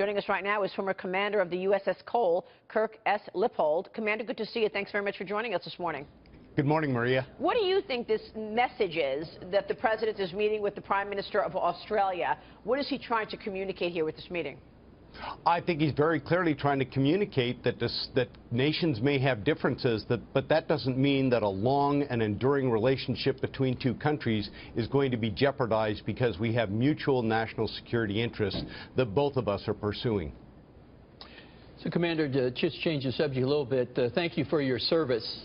Joining us right now is former commander of the USS Cole, Kirk S. Lippold. Commander, good to see you. Thanks very much for joining us this morning. Good morning, Maria. What do you think this message is that the president is meeting with the Prime Minister of Australia? What is he trying to communicate here with this meeting? I think he's very clearly trying to communicate that nations may have differences, but that doesn't mean that a long and enduring relationship between two countries is going to be jeopardized because we have mutual national security interests that both of us are pursuing. So, Commander, to just change the subject a little bit, thank you for your service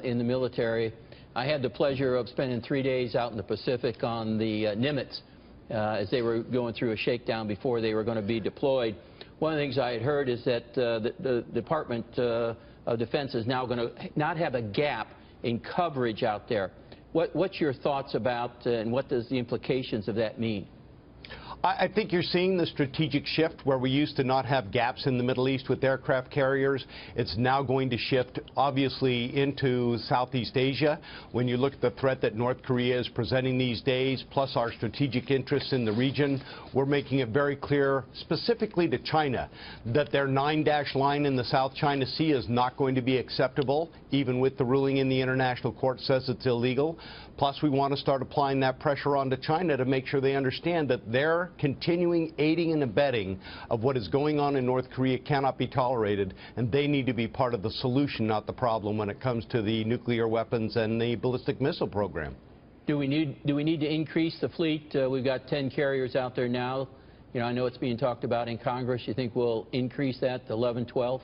in the military. I had the pleasure of spending 3 days out in the Pacific on the Nimitz as they were going through a shakedown before they were going to be deployed. One of the things I had heard is that the Department of Defense is now going to not have a gap in coverage out there. What's your thoughts about and what does the implications of that mean? I think you're seeing the strategic shift where we used to not have gaps in the Middle East with aircraft carriers. It's now going to shift, obviously, into Southeast Asia. When you look at the threat that North Korea is presenting these days, plus our strategic interests in the region, we're making it very clear, specifically to China, that their 9-dash line in the South China Sea is not going to be acceptable, even with the ruling in the International Court says it's illegal. Plus, we want to start applying that pressure onto China to make sure they understand that their continuing aiding and abetting of what is going on in North Korea cannot be tolerated, and they need to be part of the solution, not the problem, when it comes to the nuclear weapons and the ballistic missile program. Do we need to increase the fleet? We've got 10 carriers out there now. You know, I know it's being talked about in Congress. You think we'll increase that to 11, 12?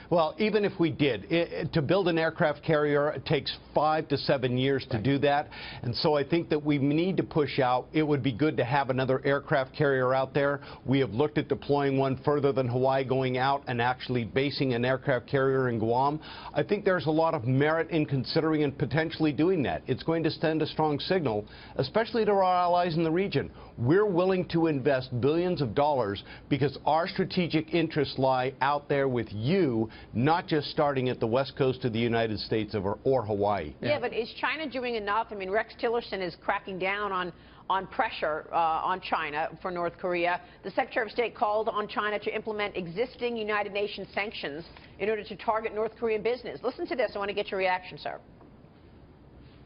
Well, even if we did, to build an aircraft carrier, it takes 5 to 7 years to do that. And so I think that we need to push out. It would be good to have another aircraft carrier out there. We have looked at deploying one further than Hawaii, going out and actually basing an aircraft carrier in Guam. I think there's a lot of merit in considering and potentially doing that. It's going to send a strong signal, especially to our allies in the region. We're willing to invest billions of dollars because our strategic interests lie out there with you, not just starting at the west coast of the United States or Hawaii. Yeah, but is China doing enough? I mean, Rex Tillerson is cracking down on pressure on China for North Korea. The Secretary of State called on China to implement existing United Nations sanctions in order to target North Korean business. Listen to this. I want to get your reaction, sir.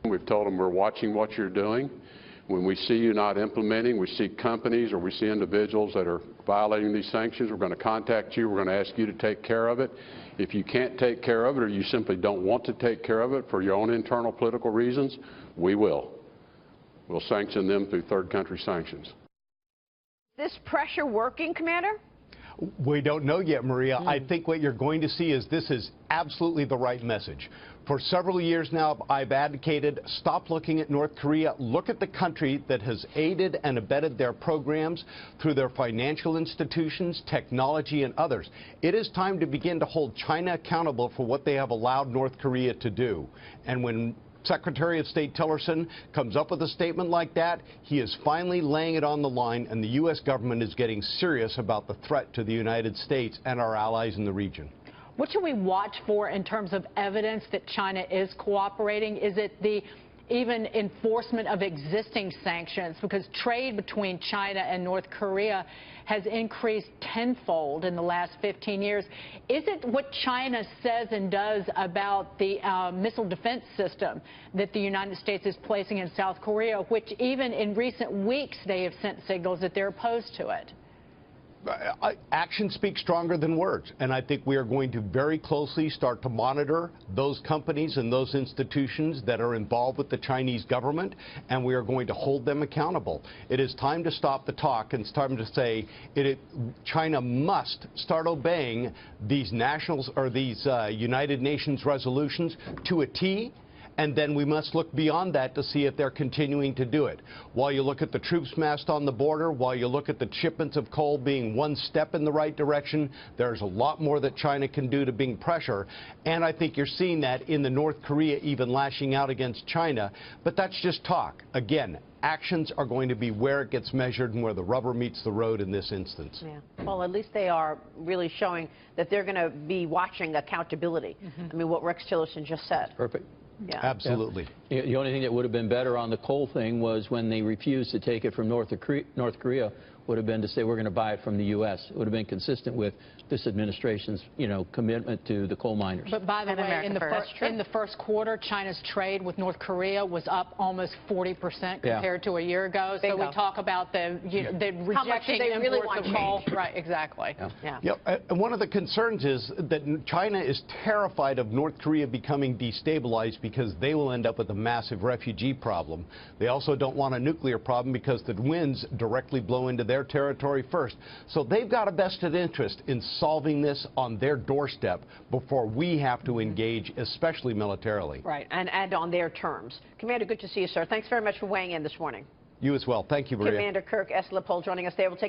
We've told them we're watching what you're doing. When we see you not implementing, we see companies or we see individuals that are violating these sanctions, we're going to contact you. We're going to ask you to take care of it. If you can't take care of it or you simply don't want to take care of it for your own internal political reasons, we will. We'll sanction them through third country sanctions. Is this pressure working, Commander? We don't know yet, Maria. I think what you're going to see is this is absolutely the right message. For several years now, I've advocated stop looking at North Korea. Look at the country that has aided and abetted their programs through their financial institutions, technology, and others. It is time to begin to hold China accountable for what they have allowed North Korea to do. And when Secretary of State Tillerson comes up with a statement like that, he is finally laying it on the line, and the U.S. government is getting serious about the threat to the United States and our allies in the region. What should we watch for in terms of evidence that China is cooperating? Is it the even enforcement of existing sanctions? Because trade between China and North Korea has increased tenfold in the last 15 years. Is it what China says and does about the missile defense system that the United States is placing in South Korea, which even in recent weeks they have sent signals that they're opposed to it? Action speaks stronger than words, and I think we are going to very closely start to monitor those companies and those institutions that are involved with the Chinese government, and we are going to hold them accountable. It is time to stop the talk and it's time to say China must start obeying these United Nations resolutions to a T. And then we must look beyond that to see if they're continuing to do it. While you look at the troops massed on the border, while you look at the shipments of coal being one step in the right direction, there's a lot more that China can do to bring pressure. And I think you're seeing that in the North Korea even lashing out against China. But that's just talk. Again, actions are going to be where it gets measured and where the rubber meets the road in this instance. Yeah. Well, at least they are really showing that they're going to be watching accountability. I mean, what Rex Tillerson just said. Perfect. Yeah. Absolutely. Yeah. The only thing that would have been better on the coal thing was when they refused to take it from North Korea would have been to say we're going to buy it from the U.S. It would have been consistent with this administration's, commitment to the coal miners. But by the way, in the first quarter, China's trade with North Korea was up almost 40% compared to a year ago. So we talk about the rejecting imports of coal. Right, exactly. And one of the concerns is that China is terrified of North Korea becoming destabilized because they will end up with a massive refugee problem. They also don't want a nuclear problem because the winds directly blow into their territory first. So they've got a vested interest in solving this on their doorstep before we have to engage, especially militarily. Right, and on their terms. Commander, good to see you, sir. Thanks very much for weighing in this morning. You as well. Thank you, Maria. Commander Kirk Eslepol joining us there. We'll take